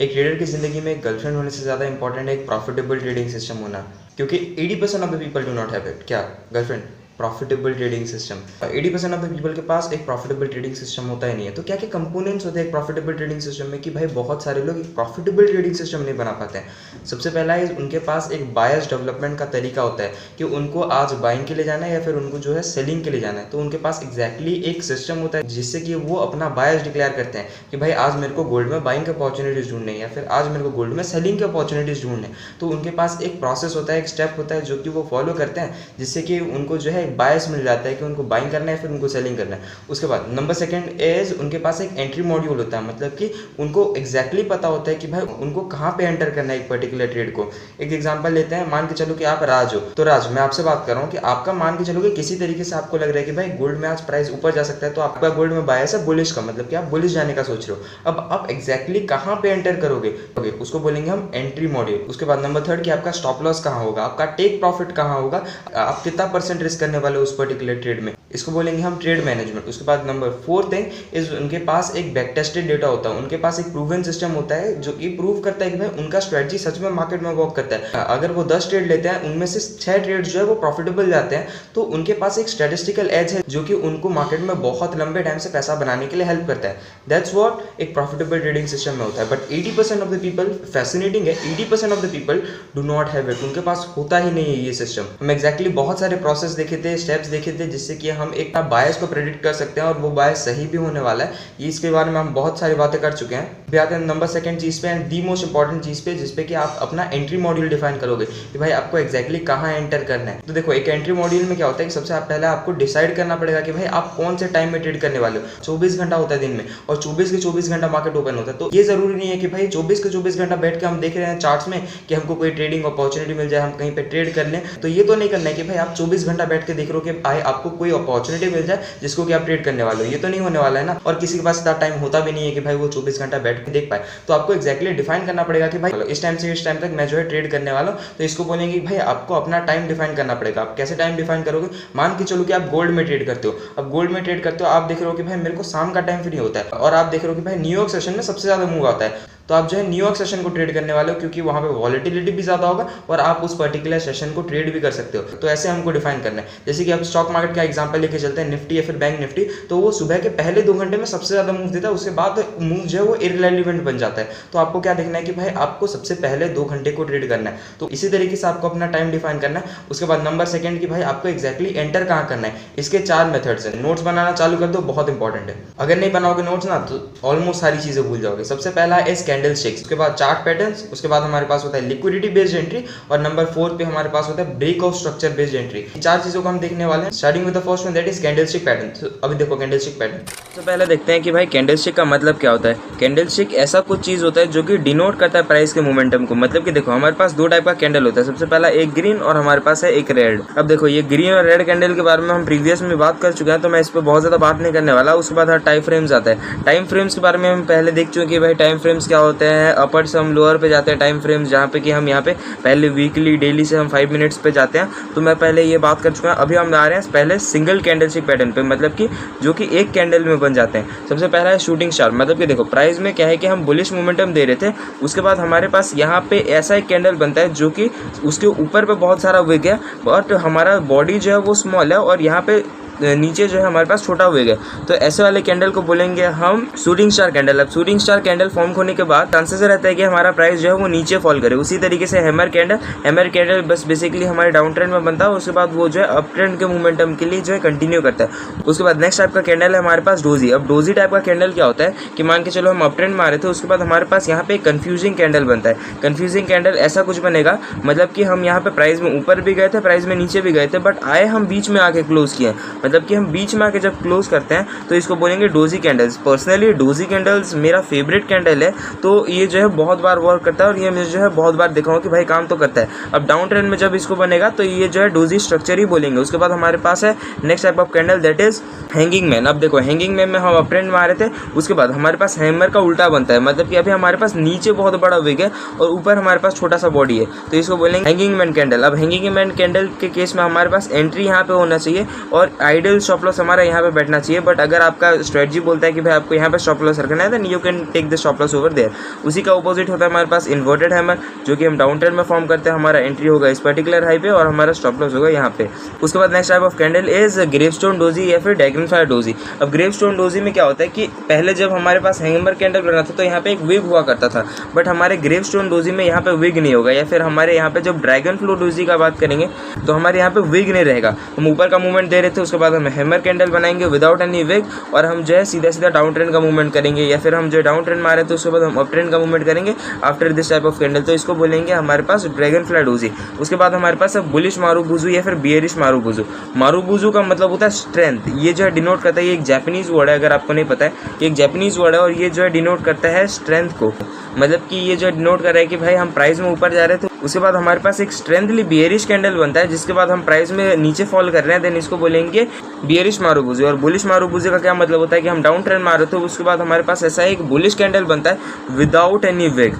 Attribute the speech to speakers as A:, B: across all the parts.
A: एक ट्रेडर की ज़िंदगी में एक गर्लफ्रेंड होने से ज़्यादा इंपॉर्टेंट है एक प्रॉफिटेबल ट्रेडिंग सिस्टम होना, क्योंकि 80% of the people do not have it. क्या girlfriend? Profitable trading system. 80% of the people के पास एक प्रॉफिटेबल ट्रेडिंग सिस्टम होता ही नहीं है। तो क्या क्या कंपोनेंट्स होते हैं एक प्रॉफिटेबल ट्रेडिंग सिस्टम में कि भाई बहुत सारे लोग एक प्रॉफिटेबल ट्रेडिंग सिस्टम नहीं बना पाते हैं। सबसे पहला है उनके पास एक बायस डेवलपमेंट का तरीका होता है कि उनको आज बाइंग के लिए जाना है या फिर उनको जो है सेलिंग के लिए जाना है। तो उनके पास एग्जैक्टली एक सिस्टम होता है जिससे कि वो अपना बायस डिक्लेयर करते हैं कि भाई आज मेरे को गोल्ड में बाइंग के अपॉर्चुनिटीज ढूंढने या फिर आज मेरे को गोल्ड में सेलिंग के अपॉर्चुनिटीज ढूंढने। तो उनके पास एक प्रोसेस होता है, एक स्टेप होता है जो कि वो फॉलो करते हैं, जिससे कि उनको जो है एक बायस मिल जाता है कि उनको बाइंग करना है फिर उनको सेलिंग करना है। उसके बाद नंबर सेकंड इज उनके पास एक एंट्री मॉड्यूल होता है, मतलब कि उनको एग्जैक्टली पता होता है कि भाई उनको कहाँ पे एंटर करना है एक पर्टिकुलर ट्रेड को। एक एग्जांपल लेते हैं, मान के चलो कि आप राज हो। तो राज, मैं आपसे बात कर रहा हूँ कि आपका मान के चलो कि किसी तरीके से आपको लग रहा है कि भाई गोल्ड में आज प्राइस ऊपर जा सकता है, तो आपका गोल्ड में बायस है बुलिश का, मतलब कि आप बुलिश जाने का सोच रहे हो। अब आप एग्जैक्टली कहाँ पे एंटर करोगे उसको बोलेंगे हम एंट्री मॉड्यूल। उसके बाद नंबर थर्ड कि आपका स्टॉप लॉस कहाँ होगा, आपका टेक प्रॉफिट कहाँ होगा, आप कितना परसेंट रिस्क करने वाले हो उस पर्टिकुलर ट्रेड में, इसको बोलेंगे हम ट्रेड मैनेजमेंट। उसके बाद नंबर फोर्थ थिंग इज उनके पास एक बैक टेस्टेड डेटा होता है, उनके पास एक प्रूवन सिस्टम होता है जो कि प्रूव करता है कि भाई उनका स्ट्रेटजी सच में मार्केट में वर्क करता है। अगर वो 10 ट्रेड लेते हैं उनमें से 6 ट्रेड जो है वो प्रॉफिटेबल जाते हैं, तो उनके पास एक स्टैटिस्टिकल एज है जो कि उनको मार्केट में बहुत लंबे टाइम से पैसा बनाने के लिए हेल्प करता है। दैट्स व्हाट एक प्रॉफिटेबल ट्रेडिंग सिस्टम में होता है। But 80% of the people, fascinating है, 80% of the people do not have it. उनके पास होता ही नहीं है ये सिस्टम। हम एग्जैक्टली बहुत सारे प्रोसेस देखे थे, स्टेप्स देखे थे, जिससे कि हम एक बायस को प्रेडिक्ट कर सकते हैं और वो बायस सही भी होने वाला है। ये इसके बारे में हम बहुत सारी बातें कर चुके हैं। अभी आते हैं नंबर सेकंड चीज़ पे एंड दी मोस्ट इंपॉर्टेंट चीज़ पे, जिसपे कि आप अपना एंट्री मॉड्यूल डिफाइन करोगे कि भाई आपको एग्जैक्टली कहाँ एंटर करना है। तो देखो एक एंट्री मॉड्यूल में क्या होता है कि सबसे पहले आपको डिसाइड करना पड़ेगा कि भाई आप कौन से टाइम में ट्रेड करने वाले हो। 24 घंटा होता है दिन में और 24 के 24 घंटा मार्केट ओपन होता है। तो ये जरूरी नहीं है कि भाई 24 के 24 घंटा बैठ के हम देख रहे हैं चार्ट्स में कि हमको कोई ट्रेडिंग अपॉर्चुनिटी मिल जाए, हम कहीं पे ट्रेड कर लें। तो ये तो नहीं करना है कि भाई आप 24 घंटा बैठ के देख रहे हो कि आपको कोई अपॉर्चुनिटी मिल जाए जिसको कि आप ट्रेड करने वाले हो। ये तो नहीं होने वाला है ना, और किसी के पास इतना टाइम होता भी नहीं है कि भाई वो 24 घंटा बैठ के देख पाए। तो आपको एग्जैक्टली डिफाइन करना पड़ेगा कि भाई इस टाइम से इस टाइम तक मैं जो है ट्रेड करने वाला हूँ। तो इसको बोलेंगे कि भाई आपको अपना टाइम डिफाइन करना पड़ेगा। आप कैसे टाइम डिफाइन करोगे? मान के चलो कि आप गोल्ड में ट्रेड करते हो। अब गोल्ड में ट्रेड करते हो, आप देख रहे हो कि भाई मेरे को शाम का टाइम फ्री होता है और आप देख रहे हो कि भाई न्यूयॉर्क सेशन में सबसे ज्यादा मूव आता है, तो आप जो है न्यूयॉर्क सेशन को ट्रेड करने वाले हो, क्योंकि वहां पे वॉलेटिलिटी भी ज्यादा होगा और आप उस पर्टिकुलर सेशन को ट्रेड भी कर सकते हो। तो ऐसे हमको डिफाइन करना है। जैसे कि आप स्टॉक मार्केट का एग्जांपल लेके चलते हैं, निफ्टी या फिर बैंक निफ्टी, तो वो सुबह के पहले 2 घंटे में सबसे ज्यादा मूव देता है, उसके बाद मूव जो है वो इररिलेवेंट बन जाता है। तो आपको क्या देखना है कि भाई आपको सबसे पहले 2 घंटे को ट्रेड करना है। तो इसी तरीके से आपको अपना टाइम डिफाइन करना है। उसके बाद नंबर सेकंड कि भाई आपको एग्जैक्टली एंटर कहाँ करना है। इसके 4 मेथड्स हैं। नोट्स बनाना चालू कर दो, बहुत इंपॉर्टेंट है। अगर नहीं बनाओगे नोट्स ना तो ऑलमोस्ट सारी चीजें भूल जाओगे। सबसे पहला है कैंडल स्टिक्स, उसके बाद चार्ट पैटर्न्स, उसके बाद हमारे पास होता है लिक्विडिटी बेस्ड एंट्री, और नंबर 4 पे हमारे पास होता है break of structure based entry. 4 चीजों को हम देखने वाले हैं, starting with the first one, that is candlestick pattern. तो अभी देखो कैंडलस्टिक पैटर्न। तो पहले देखते हैं कि भाई कैंडलस्टिक का मतलब क्या होता है। कैंडलस्टिक ऐसा कुछ चीज होता है जो कि डिनोट करता है प्राइस के मोमेंटम को। मतलब कि देखो हमारे पास 2 टाइप का कैंडल होता है। सबसे पहला एक ग्रीन और हमारे पास है एक रेड। अब देखो ये ग्रीन और रेड कैंडल के बारे में हम प्रीवियस में बात कर चुके हैं, तो मैं इस पर बहुत ज्यादा बात नहीं करने वाला। उसके बाद टाइम फ्रेम्स आता है। टाइम फ्रेम्स के बारे में हम पहले देख चुके हैं भाई टाइम फ्रेम्स क्या होते हैं। अपर से हम लोअर पे जाते हैं टाइम फ्रेम्स, जहाँ पे कि हम यहाँ पे पहले वीकली डेली से हम 5 मिनट्स पे जाते हैं। तो मैं पहले ये बात कर चुका हूँ। अभी हम आ रहे हैं पहले सिंगल कैंडलस्टिक पैटर्न पे, मतलब कि जो कि एक कैंडल में बन जाते हैं। सबसे पहला है शूटिंग स्टार। मतलब कि देखो प्राइस में क्या है कि हम बुलिश मोमेंटम दे रहे थे, उसके बाद हमारे पास यहाँ पे ऐसा एक कैंडल बनता है जो कि उसके ऊपर पे बहुत सारा विग है, बट हमारा बॉडी जो है वो स्मॉल है और यहाँ पे नीचे जो है हमारे पास छोटा विग है। तो ऐसे वाले कैंडल को बोलेंगे हम शूटिंग स्टार कैंडल। अब शूटिंग स्टार कैंडल फॉर्म होने के बाद चांसेस रहता है कि हमारा प्राइस जो है वो नीचे फॉल करे। उसी तरीके से हैमर कैंडल बस बेसिकली हमारे डाउन ट्रेंड में बनता है, उसके बाद वो जो है अप ट्रेंड के मोमेंटम के लिए जो है कंटिन्यू करता है। उसके बाद नेक्स्ट टाइप का कैंडल है हमारे पास डोजी। अब डोजी टाइप का कैंडल क्या होता है कि मान के चलो हम अप ट्रेंड में आ रहे थे, उसके बाद हमारे पास यहाँ पे कंफ्यूजिंग कैंडल बनता है। कंफ्यूजिंग कैंडल ऐसा कुछ बनेगा, मतलब कि हम यहाँ पे प्राइस में ऊपर भी गए थे, प्राइस में नीचे भी गए थे, बट आए हम बीच में आके क्लोज किए। मतलब कि हम बीच में आके जब क्लोज करते हैं तो इसको बोलेंगे doji candles. Personally doji candles मेरा फेवरेट कैंडल है, तो ये जो है बहुत बार वर्क करता है और ये मैं जो है बहुत बार देखा हूँ कि भाई काम तो करता है। अब डाउन ट्रेंड में जब इसको बनेगा तो ये जो है डोजी स्ट्रक्चर ही बोलेंगे। उसके बाद हमारे पास है next type of candle, that is hanging man. अब देखो हैंगिंग मैन में हम अप ट्रेंड में आ रहे थे, उसके बाद हमारे पास हैमर का उल्टा बनता है। मतलब कि अभी हमारे पास नीचे बहुत बड़ा विग है और ऊपर हमारे पास छोटा सा बॉडी है, तो इसको बोलेंगे हैंगिंग मैन कैंडल। अब हैंगिंग मैन कैंडल के केस में हमारे पास एंट्री यहाँ पे होना चाहिए और
B: आइडियल स्टॉप लॉस हमारा यहाँ पे बैठना चाहिए, बट अगर आपका स्ट्रेटजी बोलता है कि भाई आपको यहाँ पे स्टॉप लॉस रखना है, then you can take the stop loss over there. उसी का अपोजिट होता है हमारे पास इन्वर्टेड हैमर, जो कि हम डाउन ट्रेंड में फॉर्म करते हैं। हमारा एंट्री होगा इस पर्टिकुलर हाई पे और हमारा स्टॉप लॉस होगा यहाँ पे। उसके बाद next type of candle is gravestone doji या फिर ड्रैगनफ्लाई डोजी। अब ग्रेवस्टोन डोजी में क्या होता है कि पहले जब हमारे पास हैमर कैंडल बना था तो यहाँ पे एक विग हुआ करता था, बट हमारे ग्रेवस्टोन डोजी में यहाँ पे विग नहीं होगा। या फिर हमारे यहाँ पे जब ड्रैगन फ्लो डोजी का बात करेंगे तो हमारे यहाँ पे विग नहीं रहेगा। हम ऊपर का मूवमेंट दे रहे थे, उसके बाद हम हैमर कैंडल बनाएंगे विदाउट एनी विग, और हम जो है सीधा सीधा डाउन ट्रेंड का मूवमेंट करेंगे। या फिर हम जो डाउन ट्रेंड मारे थे उसके बाद हम अप ट्रेंड का मूवमेंट करेंगे after this type of candle, तो इसको बोलेंगे हमारे पास ड्रैगन फ्लाई डोजी। उसके बाद हमारे पास बुलिश मारूबुजू या फिर बियरिश मारूबुजू। मारूबुजू का मतलब होता है स्ट्रेंथ, ये जो है डिनोट करता है, ये एक जापानीज वर्ड है, अगर आपको नहीं पता है ये एक जापानीज वर्ड है, और ये जो है डिनोट करता है स्ट्रेंथ को। मतलब कि ये जो डिनोट कर रहा है कि भाई हम प्राइस में ऊपर जा रहे थे, उसके बाद हमारे पास एक स्ट्रेंथली बियरिश कैंडल बनता है, जिसके बाद हम प्राइस में नीचे फॉल कर रहे हैं, देन इसको बोलेंगे बियरिश मारूबुजू। और बुलिश मारूबुजू का क्या मतलब होता है कि हम डाउन ट्रेंड मार रहे थे, उसके बाद हमारे पास ऐसा एक बुलिश कैंडल बनता है विदाउट एनी विग,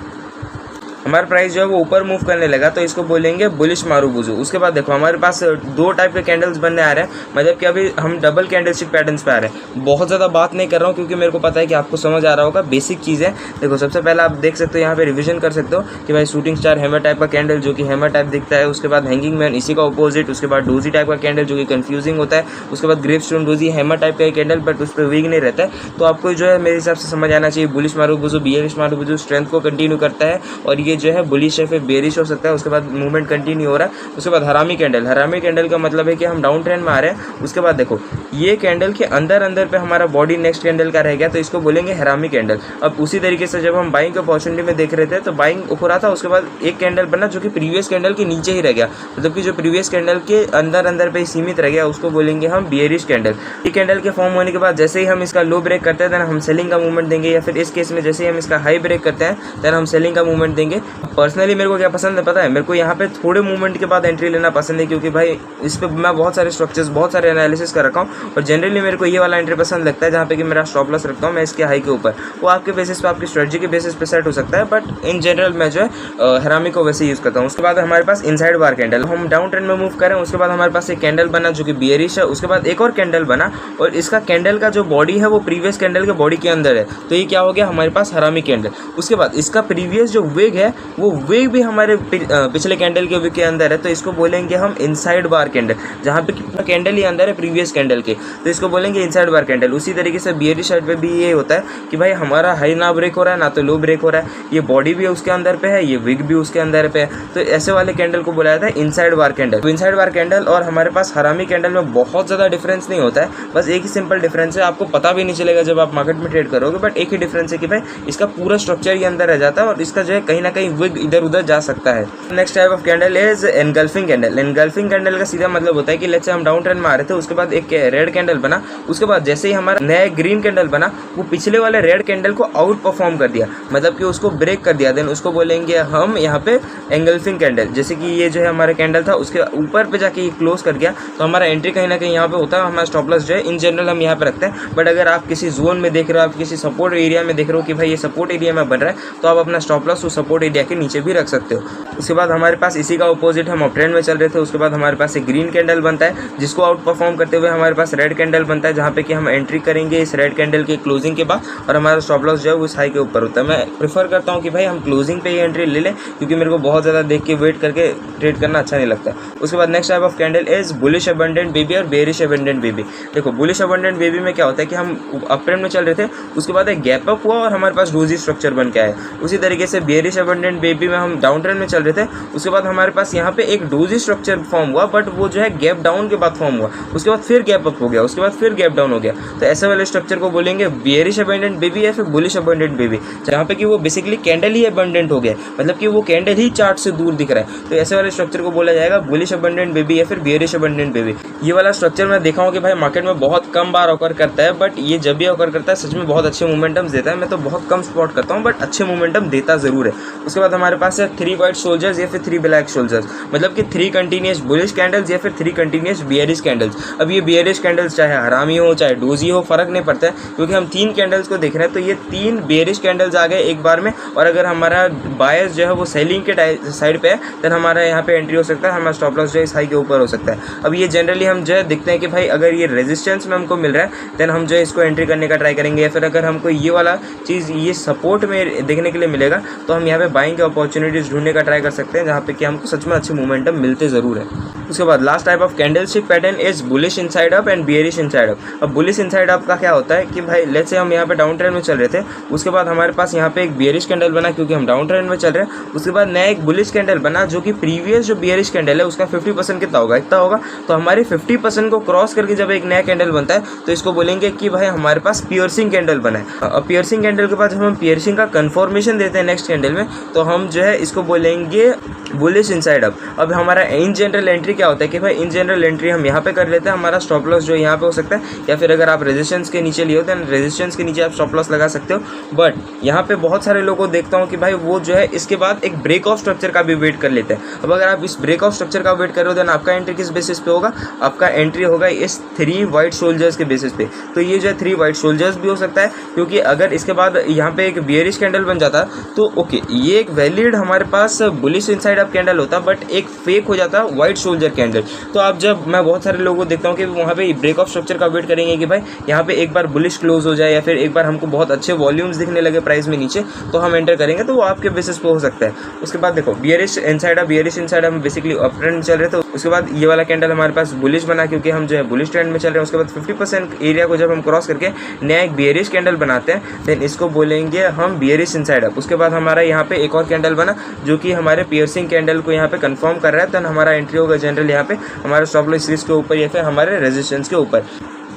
B: हमारा प्राइस जो है वो ऊपर मूव करने लगा, तो इसको बोलेंगे बुलिश मारूबुजू। उसके बाद देखो हमारे पास दो टाइप के कैंडल्स बनने आ रहे हैं, मतलब कि अभी हम डबल कैंडलस्टिक पैटर्न्स पे आ रहे हैं। बहुत ज़्यादा बात नहीं कर रहा हूँ क्योंकि मेरे को पता है कि आपको समझ आ रहा होगा, बेसिक चीज़ है। देखो सबसे पहले आप देख सकते हो यहाँ पे रिविजन कर सकते हो कि भाई शूटिंग स्टार हैमर टाइप का कैंडल जो कि हैमर टाइप दिखता है, उसके बाद हैंगिंग मैन इसी का अपोजिट, उसके बाद डोजी टाइप का कैंडल जो कि कंफ्यूजिंग होता है, उसके बाद ग्रेवस्टोन डोजी हैमर टाइप का कैंडल बट उस पर विग नहीं रहता है। तो आपको जो है मेरे हिसाब से समझ आना चाहिए bullish marubozu bearish marubozu strength को कंटिन्यू करता है, और ये जो है बुलिश फिर बेरिश हो सकता है। उसके बाद मूवमेंट कंटिन्यू हो रहा है। उसके बाद हरामी कैंडल, हरामी कैंडल का मतलब है कि हम डाउन ट्रेंड में आ रहे हैं। उसके बाद देखो ये कैंडल के अंदर पे हमारा बॉडी नेक्स्ट कैंडल का रह गया, तो इसको बोलेंगे हरामी कैंडल। अब उसी तरीके से जब हम बाइंग अपॉर्चुनिटी में देख रहे थे तो बाइंग हो रहा था, उसके बाद एक कैंडल बना जो कि प्रीवियस कैंडल के नीचे ही रह गया, मतलब कि जो प्रीवियस कैंडल के अंदर पे सीमित रह गया, उसको बोलेंगे हम बियरिश कैंडल। ये कैंडल के फॉर्म होने के बाद जैसे ही हम इसका लो ब्रेक करते हैं देन हम सेलिंग का मूवमेंट देंगे, या फिर इस केस में जैसे ही हम इसका हाई ब्रेक करते हैं देन हम सेलिंग का मूवमेंट देंगे। पर्सनली मेरे को क्या पसंद है पता है, मेरे को यहाँ पे थोड़े मूवमेंट के बाद एंट्री लेना पसंद है, क्योंकि भाई इस पे मैं बहुत सारे स्ट्रक्चर्स बहुत सारे एनालिसिस कर रखा हूँ, और जनरली मेरे को ये वाला एंट्री पसंद लगता है जहाँ पे कि मेरा स्टॉप लॉस रखता हूँ मैं इसके हाई के ऊपर। वो आपके बेसिस पे आपकी स्ट्रेटजी के बेसिस पे सेट हो सकता है, बट इन जनरल मैं जो है हरामी को वैसे यूज़ करता हूँ। उसके बाद हमारे पास इनसाइड बार कैंडल, हम डाउन ट्रेंड में मूव करें, उसके बाद हमारे पास एक कैंडल बना जो कि बियरिश है, उसके बाद एक और कैंडल बना, और इसका कैंडल का जो बॉडी है वो प्रीवियस कैंडल के बॉडी के अंदर है, तो ये क्या हो गया हमारे पास हरामी कैंडल। उसके बाद इसका प्रीवियस जो वेग है वो वेग भी हमारे पिछले कैंडल के विग के अंदर है, तो इसको बोलेंगे हम इनसाइड बार कैंडल, जहाँ पे कितना कैंडल ही अंदर है प्रीवियस कैंडल के, तो इसको बोलेंगे इनसाइड बार कैंडल। उसी तरीके से बियरिश साइड पे भी ये होता है कि भाई हमारा हाई ना ब्रेक हो रहा है ना तो लो ब्रेक हो रहा है, ये बॉडी भी उसके अंदर पे है, ये विग भी उसके अंदर पे है, तो ऐसे वाले कैंडल को बोला जाता है इनसाइड बार कैंडल। तो इनसाइड बार कैंडल और हमारे पास हरामी कैंडल में बहुत ज़्यादा डिफरेंस नहीं होता है, बस एक ही सिंपल डिफरेंस है, आपको पता भी नहीं चलेगा जब आप मार्केट में ट्रेड करोगे, बट एक ही डिफरेंस है कि भाई इसका पूरा स्ट्रक्चर ही अंदर रह जाता है और इसका जो है कहीं ना कहीं विग इधर उधर जा सकता है। Next type of candle is engulfing candle. Engulfing candle का सीधा मतलब होता है कि लेट्स से हम डाउन ट्रेंड में आ रहे थे, उसके बाद एक रेड कैंडल बना, उसके बाद जैसे ही हमारा नया ग्रीन कैंडल बना वो पिछले वाले रेड कैंडल को आउट परफॉर्म कर दिया, मतलब कि उसको ब्रेक कर दिया, देन उसको बोलेंगे हम यहाँ पे एंगल्फिंग कैंडल। जैसे कि ये जो है हमारा कैंडल था उसके ऊपर पे जाके ये क्लोज कर गया, तो हमारा एंट्री कहीं ना कहीं यहाँ पे होता है, हमारा स्टॉप लॉस जो है इन जनरल हम यहाँ पे रखते हैं। बट अगर आप किसी जोन में देख रहे हो, आप किसी सपोर्ट एरिया में देख रहे हो कि भाई ये सपोर्ट एरिया में बन रहा है, तो आप अपना स्टॉप लॉस उस सपोर्ट एरिया के नीचे भी रख सकते हो। उसके बाद हमारे पास इसी का अपोजिट हम अप ट्रेंड में चल रहे थे, उसके बाद हमारे पास एक ग्रीन कैंडल बनता है जिसको आउट परफॉर्म करते हुए हमारे पास रेड कैंडल बनता है, जहाँ पे कि हम एंट्री करेंगे इस रेड कैंडल के क्लोजिंग के बाद, और हमारा स्टॉप लॉस जो है उस हाई के ऊपर होता है। मैं प्रेफर करता हूँ कि भाई हम क्लोजिंग पे ही एंट्री ले लें, क्योंकि मेरे को बहुत ज़्यादा देख के वेट करके ट्रेड करना अच्छा नहीं लगता। उसके बाद next type of candle is bullish abundant baby और बेरिश अबंडेंट बेबी। देखो बुलिश अबंडेंट बेबी में क्या होता है कि हम अप ट्रेंड में चल रहे थे, उसके बाद एक गैप अप हुआ और हमारे पास डोजी स्ट्रक्चर बन के आया। उसी तरीके से बेरिश अबंडेंट बेबी में हम डाउन ट्रेंड में चल रहे थे, उसके बाद हमारे पास यहाँ पे एक डोजी स्ट्रक्चर फॉर्म हुआ, बट वो जो है गैप डाउन के बाद फॉर्म हुआ, उसके बाद फिर गैप अप हो गया, उसके बाद फिर गैप डाउन हो गया। तो ऐसे वाले स्ट्रक्चर को बोलेंगे बेरिश अबंडेंट बेबी या फिर बुलिश अबंडेंट बेबी, जहाँ पे कि वो बेसिकली कैंडल ही अबंडेंट हो गया, मतलब कि वो कैंडल ही चार्ट से दूर दिख रहा है, तो ऐसे वाले स्ट्रक्चर को बोला जाएगा बुलिश अबंडेंट बेबी या फिर बेरिश अबंडेंट बेबी। ये वाला स्ट्रक्चर मैं देखा हूँ कि भाई मार्केट में बहुत कम बार ऑकर करता है, बट ये जब भी ऑकर करता है सच में बहुत अच्छे मोमेंटम्स देता है। मैं तो बहुत कम स्पॉट करता हूँ बट अच्छे मोमेंटम देता ज़रूर है। उसके बाद हमारे पास है 3 वाइट शोल्जर्स या फिर 3 ब्लैक शोल्जर्स, मतलब कि 3 कंटिन्यूस बुलिश कैंडल्स या फिर 3 कंटिन्यूस बियरिश कैंडल्स। अब ये बियरिश कैंडल्स चाहे हरामी हो चाहे डोजी हो, फर्क नहीं पड़ता है, क्योंकि हम 3 कैंडल्स को देख रहे हैं। तो ये 3 बियरिश कैंडल्स आ गए एक बार में, और अगर हमारा बायस जो है वो सेलिंग के साइड पे है, देन हमारा यहाँ पे एंट्री हो सकता है, हमारा स्टॉप लॉस जो है इस हाई के ऊपर हो सकता है। अब ये जनरली हम जो है देखते हैं कि भाई अगर ये रेजिस्टेंस में हमको मिल रहा है, देन हम जो है इसको एंट्री करने का ट्राई करेंगे, या फिर अगर हमको ये वाला चीज़ ये सपोर्ट में देखने के लिए मिलेगा तो हम यहाँ पे बाइंग के अपॉर्चुनिटीज़ ढूंढने का ट्राई कर सकते हैं, जहाँ पे कि हमको सच में अच्छे मोमेंटम मिलते ज़रूर है। उसके बाद last type of candlestick pattern is bullish inside up and bearish inside up. अब बुलिश इनसाइड अप का क्या होता है कि भाई लेट्स से हम यहाँ पे डाउन ट्रेंड में चल रहे थे, उसके बाद हमारे पास यहाँ पे एक बियरिश कैंडल बना क्योंकि हम डाउन ट्रेंड में चल रहे हैं, उसके बाद नया एक बुलिश कैंडल बना जो कि प्रीवियस जो बियरिश कैंडल है उसका 50% कितना होगा, इतना होगा। तो हमारे 50% को क्रॉस करके जब एक नया कैंडल बनता है तो इसको बोलेंगे कि भाई हमारे पास पियर्सिंग कैंडल बना है। अब पियर्सिंग कैंडल के बाद जब हम पियर्सिंग का कंफर्मेशन देते हैं नेक्स्ट कैंडल में, तो हम जो है इसको बोलेंगे बुलिश इनसाइड अप। अब हमारा इन जनरल एंट्री क्या होता है कि भाई इन जनरल एंट्री हम यहाँ पे कर लेते हैं, हमारा स्टॉप लॉस जो यहाँ पे हो सकता है, या फिर अगर आप रेजिस्टेंस के नीचे लिए हो तो रेजिस्टेंस के नीचे आप स्टॉप लॉस लगा सकते हो। बट यहाँ पे बहुत सारे लोगों को देखता हूँ कि भाई वो जो है इसके बाद एक ब्रेक ऑफ स्ट्रक्चर का भी वेट कर लेते हैं। अब अगर आप इस ब्रेक ऑफ स्ट्रक्चर का वेट कर रहे हो, देन आपका एंट्री किस बेसिस पे होगा, आपका एंट्री होगा इस 3 वाइट शोल्जर्स के बेसिस पे। तो ये जो है 3 वाइट शोल्जर्स भी हो सकता है, क्योंकि अगर इसके बाद यहाँ पे एक बियरिश कैंडल बन जाता तो ओके ये एक वैलिड हमारे पास बुलिश इनसाइड अप कैंडल होता, बट एक फेक हो जाता वाइट शोल्जर कैंडल। तो आप जब मैं बहुत सारे लोगों को देखता हूँ कि वहाँ पे ब्रेक ऑफ स्ट्रक्चर का वेट करेंगे कि भाई यहाँ पे एक बार बुलिश क्लोज हो जाए, या फिर एक बार हमको बहुत अच्छे वॉल्यूम्स दिखने लगे प्राइस में नीचे, तो हम एंटर करेंगे, तो वो आपके बेसिस पे हो सकता है। उसके बाद देखो बियरिश इनसाइड हम बेसिकली अप ट्रेंड चल रहे थे, उसके बाद ये वाला कैंडल हमारे पास बुलिश बना क्योंकि हम जो है बुलिश ट्रेंड में चल रहे हैं। उसके बाद 50% एरिया को जब हम क्रॉस करके नया एक बियरिश कैंडल बनाते हैं, देन इसको बोलेंगे हम बियरिश इनसाइड अप। उसके बाद हमारा यहाँ पे एक और कैंडल बना जो कि हमारे पियर्सिंग कैंडल को यहाँ पे कंफर्म कर रहा है, देन हमारा एंट्री होगा जनरल यहाँ पे हमारे स्टॉप लॉस के ऊपर या फिर हमारे रेजिस्टेंस के ऊपर।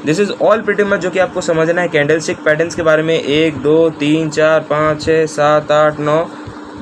B: This is all pretty much जो कि आपको समझना है कैंडलस्टिक पैटर्न्स के बारे में। 1 2 3 4 5 6 7 8 9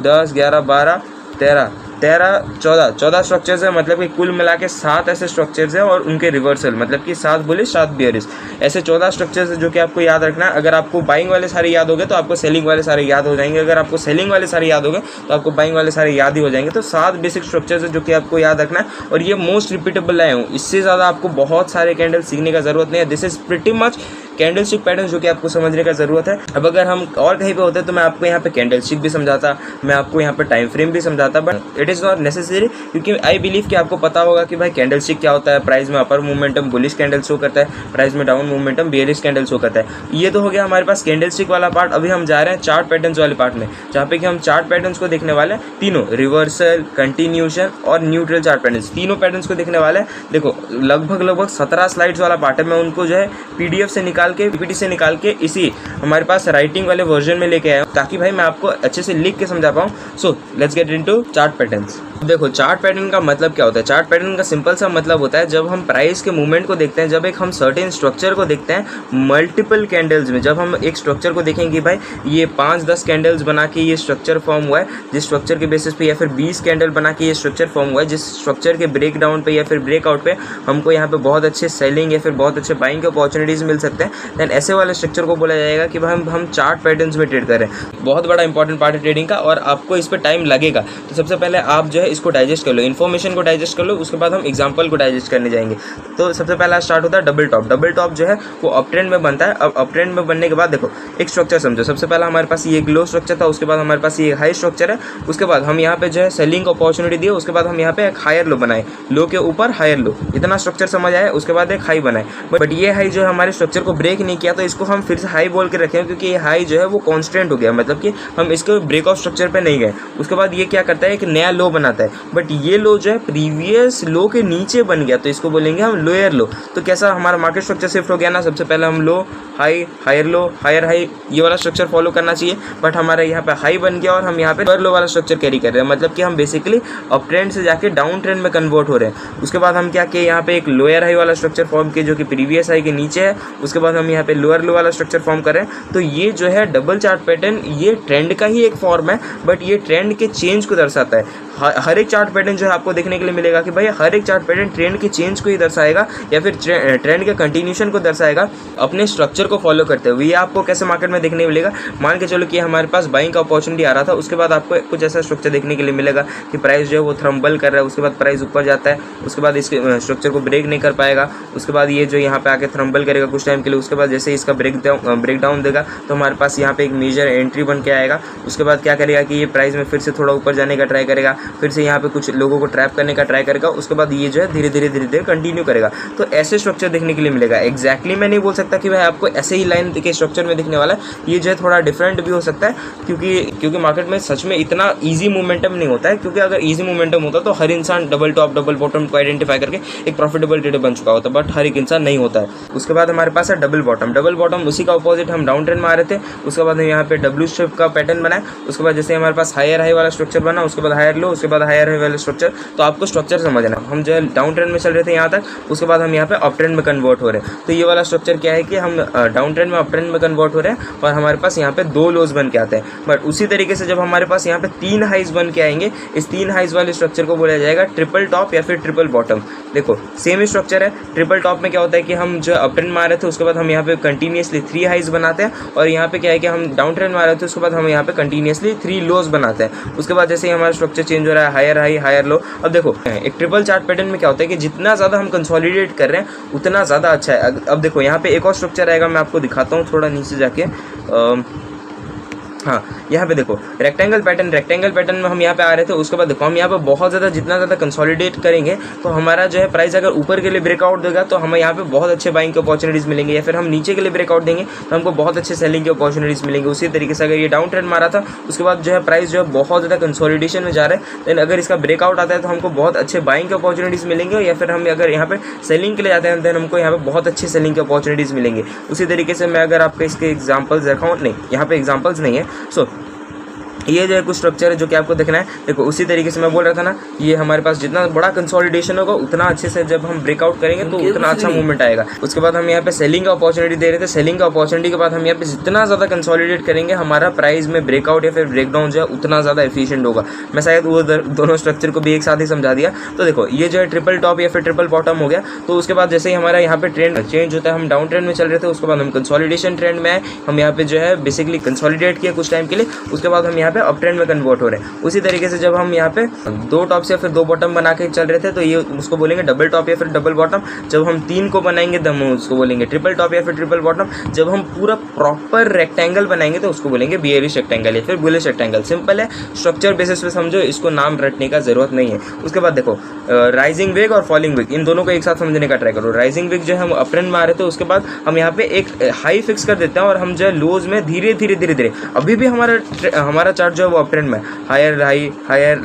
B: 10 11 12 13 14 स्ट्रक्चर्स है, मतलब कि कुल मिला के 7 ऐसे स्ट्रक्चर्स हैं, और उनके रिवर्सल मतलब कि 7 बुलिश 7 बियरिश, ऐसे 14 स्ट्रक्चर्स है जो कि आपको याद रखना है। अगर आपको बाइंग वाले सारे याद हो गए तो आपको सेलिंग वाले सारे याद हो जाएंगे, अगर आपको सेलिंग वाले सारे याद हो गए तो आपको बाइंग वाले सारे याद ही हो जाएंगे। तो 7 बेसिक स्ट्रक्चर्स है जो कि आपको याद रखना है, और ये मोस्ट रिपीटेबल लाए हूँ, इससे ज़्यादा आपको बहुत सारे कैंडल सीखने का जरूरत नहीं है। This is pretty much candlestick pattern जो कि आपको समझने का ज़रूरत है। अब अगर हम और कहीं पे होते तो मैं आपको यहाँ पे कैंडलस्टिक भी समझाता, मैं आपको यहाँ पे टाइम फ्रेम भी समझाता, but it is not necessary, क्योंकि आई बिलीव कि आपको पता होगा कि भाई कैंडलस्टिक क्या होता है। प्राइस में अपर मोमेंटम बुलिश कैंडल शो करता है, प्राइस में down momentum bearish candle show करता है। ये तो हो गया हमारे पास कैंडलस्टिक वाला पार्ट। अभी हम जा रहे हैं चार्ट पैटर्न्स वाले पार्ट में, जहाँ पे कि हम चार्ट पैटर्न्स को देखने वाले हैं, तीनों रिवर्सल, कंटिन्यूशन और न्यूट्रल चार्ट पैटर्न्स, तीनों पैटर्न्स को देखने वाले हैं। देखो लगभग 17 स्लाइड्स वाला पार्ट है, मैं उनको जो है PDF से निकाल के PPT से निकाल के इसी हमारे पास राइटिंग वाले वर्जन में लेके आया हूँ, ताकि भाई मैं आपको अच्छे से लिख के समझा पाऊँ। So let's get into chart patterns. देखो चार्ट पैटर्न का मतलब क्या होता है। चार्ट पैटर्न का सिंपल सा मतलब होता है जब हम प्राइस के मूवमेंट को देखते हैं, जब एक हम सर्टेन स्ट्रक्चर को देखते हैं मल्टीपल कैंडल्स में, जब हम एक स्ट्रक्चर को देखेंगे भाई ये 5-10 कैंडल्स बना के ये स्ट्रक्चर फॉर्म हुआ है, जिस स्ट्रक्चर के बेसिस पे, या फिर 20 कैंडल बना के ये स्ट्रक्चर फॉर्म हुआ है, जिस स्ट्रक्चर के ब्रेक डाउन पे या फिर ब्रेकआउट पे हमको यहाँ पे बहुत अच्छे सेलिंग या फिर बहुत अच्छे बाइंग के अपॉर्चुनिटीज़ मिल सकते हैं, देन ऐसे वाले स्ट्रक्चर को बोला जाएगा कि भाई हम चार्ट पैटर्न्स में ट्रेड करें। बहुत बड़ा इंपॉर्टेंट पार्ट है ट्रेडिंग का, और आपको इस पर टाइम लगेगा। तो सबसे पहले आप जो है इसको डाइजेस्ट कर लो, इन्फॉर्मेशन को डाइजेस्ट कर लो, उसके बाद हम एग्जांपल को डाइजेस्ट करने जाएंगे। तो सबसे पहला स्टार्ट होता है डबल टॉप। डबल टॉप जो है वो अप ट्रेंड में बनता है। अब अप ट्रेंड में बनने के बाद देखो एक स्ट्रक्चर समझो, सबसे पहला हमारे पास ये एक लो स्ट्रक्चर था, उसके बाद हमारे पास ये हाई स्ट्रक्चर है, उसके बाद हम यहाँ पे जो है सेलिंग को अपॉर्चुनिटी दिए, उसके बाद हम यहाँ पे एक हायर लो बनाए, लो के ऊपर हायर लो, इतना स्ट्रक्चर समझ आया। उसके बाद एक हाई बनाए, बट ये हाई जो है हमारे स्ट्रक्चर को ब्रेक नहीं किया, तो इसको हम फिर से हाई बोल के रखे, क्योंकि ये हाई जो है वो कॉन्स्टेंट हो गया, मतलब कि हम इसके ब्रेक ऑफ स्ट्रक्चर पे नहीं गए। उसके बाद ये क्या करता है, एक नया लो बनाता है, बट ये लो जो है प्रीवियस लो के नीचे बन गया, तो इसको बोलेंगे हम लोअर लो। तो कैसा हमारा मार्केट स्ट्रक्चर शिफ्ट हो गया ना, सबसे पहले हम low high, higher low, higher high, ये वाला स्ट्रक्चर फॉलो करना चाहिए, बट हमारा यहाँ पे हाई बन गया और हम यहाँ पे लोअर लो वाला स्ट्रक्चर कैरी कर रहे हैं, मतलब कि हम बेसिकली अप ट्रेंड से जाके डाउन ट्रेंड में कन्वर्ट हो रहे हैं। उसके बाद हम क्या किए, यहाँ पे एक लोअर हाई वाला स्ट्रक्चर फॉर्म किए जो कि प्रीवियस हाई के नीचे है, उसके बाद हम यहाँ पे लोअर लो वाला स्ट्रक्चर फॉर्म कर रहे हैं। तो ये जो है डबल चार्ट पैटर्न, ये ट्रेंड का ही एक फॉर्म है, बट ये ट्रेंड के चेंज को दर्शाता है। हर एक चार्ट पैटर्न जो है आपको देखने के लिए मिलेगा कि भाई हर एक चार्ट पैटर्न ट्रेंड के चेंज को ही दर्शाएगा या फिर ट्रेंड के कंटिन्यूशन को दर्शाएगा अपने स्ट्रक्चर को फॉलो करते हुए। ये आपको कैसे मार्केट में देखने को मिलेगा, मान के चलो कि हमारे पास बाइंग का अपॉर्चुनिटी आ रहा था, उसके बाद आपको कुछ ऐसा स्ट्रक्चर देखने के लिए मिलेगा कि प्राइस जो है वो थ्रम्बल कर रहा है, उसके बाद प्राइस ऊपर जाता है, उसके बाद इसके स्ट्रक्चर को ब्रेक नहीं कर पाएगा, उसके बाद ये जो यहाँ पे आके थ्रम्बल करेगा कुछ टाइम के लिए, उसके बाद जैसे इसका ब्रेक डाउन देगा तो हमारे पास यहाँ पे एक मेजर एंट्री बन के आएगा। उसके बाद क्या करेगा कि ये प्राइस में फिर से थोड़ा ऊपर जाने का ट्राई करेगा, फिर से यहाँ पे कुछ लोगों को ट्रैप करने का ट्राई करेगा, उसके बाद ये जो है धीरे धीरे कंटिन्यू करेगा। तो ऐसे स्ट्रक्चर देखने के लिए मिलेगा। एग्जैक्टली मैं नहीं बोल सकता कि भाई आपको ऐसे ही लाइन के स्ट्रक्चर में दिखने वाला है, ये जो है थोड़ा डिफरेंट भी हो सकता है, क्योंकि मार्केट में सच में इतना ईजी मोमेंटम नहीं होता है। क्योंकि अगर ईजी मोमेंटम होता तो हर इंसान डबल टॉप डबल बॉटम को आइडेंटिफाई करके एक प्रॉफिटेबल ट्रेडर बन चुका होता, बट हर एक इंसान नहीं होता है। उसके बाद हमारे पास है डबल बॉटम, उसी का अपोजिट हम डाउन ट्रेंड में आ रहे थे। उसके बाद हम यहाँ पे डब्ल्यू शेप का पैटर्न बनाए, उसके बाद जैसे हमारे पास हायर हाई वाला स्ट्रक्चर बना, उसके बाद हायर लो, उसके बाद हायर हाई वाला स्ट्रक्चर। तो आपको स्ट्रक्चर समझना, हम जो है डाउन ट्रेंड में चल रहे थे यहाँ तक, उसके बाद हम यहाँ पे अप ट्रेंड में कन्वर्ट हो रहे हैं। तो ये वाला स्ट्रक्चर क्या है कि हम डाउन ट्रेंड में अप ट्रेंड में कन्वर्ट हो रहे हैं और हमारे पास यहाँ पे 2 लोज बन के आते हैं। बट उसी तरीके से जब हमारे पास यहाँ पे 3 हाइज बन के आएंगे, इस 3 हाइज वाले स्ट्रक्चर को बोला जाएगा ट्रिपल टॉप या फिर ट्रिपल बॉटम। देखो सेम स्ट्रक्चर है। ट्रिपल टॉप में क्या होता है कि हम जो अप ट्रेंड में आ रहे थे उसके बाद हम यहाँ पे कंटिन्यूसली 3 हाइज बनाते हैं, और यहाँ पे क्या है कि हम डाउन ट्रेंड में आ रहे थे उसके बाद हम यहाँ पे कंटिन्यूसली 3 लोज बनाते हैं। उसके बाद जैसे ही हमारा स्ट्रक्चर चेंज हो रहा है, हायर हाई हायर लो। अब देखो एक ट्रिपल चार्ट पैटर्न में क्या होता है कि जितना ज़्यादा हम कंसोलिडेट कर रहे हैं उतना ज़्यादा अच्छा है। अब देखो यहाँ पे एक और स्ट्रक्चर आएगा, मैं आपको दिखाता हूँ थोड़ा नीचे जाके। हाँ यहाँ पे देखो रेक्टेंगल पैटर्न में हम यहाँ पे आ रहे थे। उसके बाद देखो हम यहाँ पे बहुत ज़्यादा जितना ज़्यादा कंसोलिडेट करेंगे तो हमारा जो है प्राइस अगर ऊपर के लिए ब्रेकआउट देगा तो हमें यहाँ पे बहुत अच्छे बाइंग के अपॉर्चुनिटीज़ मिलेंगे, या फिर हम नीचे के लिए ब्रेकआउट देंगे तो हमको बहुत अच्छे सेलिंग के अपॉर्चुनिटीज़ मिलेंगे। उसी तरीके से अगर ये डाउन ट्रेंड मारा था उसके बाद जो है प्राइस जो है बहुत ज़्यादा कंसोलिडेशन में जा रहा है, देन अगर इसका ब्रेकआउट आता है तो हमको बहुत अच्छे बाइंग के अपॉर्चुनिटीज़ मिलेंगे, या फिर हम अगर यहाँ पे सेलिंग के लिए जाते हैं देन हमको यहाँ पे बहुत अच्छे सेलिंग के अपॉर्चुनिटीज़ मिलेंगे। उसी तरीके से मैं अगर आपको इसके एग्जाम्पल्स दिखाऊँ, नहीं यहाँ पे एग्जाम्पल्स नहीं है। सो ये जो है कुछ स्ट्रक्चर है जो कि आपको देखना है। देखो उसी तरीके से मैं बोल रहा था ना, ये हमारे पास जितना बड़ा कंसोलिडेशन होगा उतना अच्छे से जब हम ब्रेकआउट करेंगे तो उतना अच्छा मूवमेंट आएगा। उसके बाद हम यहाँ पे सेलिंग का अपॉर्चुनिटी दे रहे थे। सेलिंग का अपॉर्चुनिटी के बाद हम यहाँ पे जितना ज़्यादा कंसोलिडेट करेंगे हमारा प्राइस में ब्रेकआउट या फिर ब्रेकडाउन जो है उतना ज़्यादा एफिशिएंट होगा। मैं शायद वो दोनों स्ट्रक्चर को भी एक साथ ही समझा दिया। तो देखो ये जो है ट्रिपल टॉप या फिर ट्रिपल बॉटम हो गया। तो उसके बाद जैसे ही हमारा यहाँ पे ट्रेंड चेंज होता है, हम डाउन ट्रेंड में चल रहे थे उसके बाद हम कंसोलिडेशन ट्रेंड में आए, हम यहाँ पे जो है बेसिकली कंसोलिडेट किया कुछ टाइम के लिए, उसके बाद हम यहाँ पे अप ट्रेंड में कन्वर्ट हो रहे हैं। उसी तरीके से जब हम यहाँ पे 2 टॉप या फिर 2 बॉटम बना के चल रहे थे तो ये उसको बोलेंगे डबल टॉप या फिर डबल बॉटम। जब हम 3 को बनाएंगे तो हम उसको बोलेंगे ट्रिपल टॉप या फिर ट्रिपल बॉटम। जब हम पूरा प्रॉपर रेक्टेंगल बनाएंगे तो उसको बोलेंगे बियरिश रेक्टेंगल या फिर बुलिश रेक्टेंगल। सिंपल है, स्ट्रक्चर बेसिस पे समझो, इसको नाम रटने का जरूरत नहीं है। उसके बाद देखो राइजिंग वेग और फॉलिंग वेग, इन दोनों को एक साथ समझने का ट्राई करो। राइजिंग वेग जो है हम अप ट्रेंड में आ रहे थे उसके बाद हम यहाँ पे एक हाई फिक्स कर देते हैं और हम जो है लोज में धीरे धीरे अभी भी हमारा चार्ट जो है वो अप ट्रेंड में, हायर हाई हायर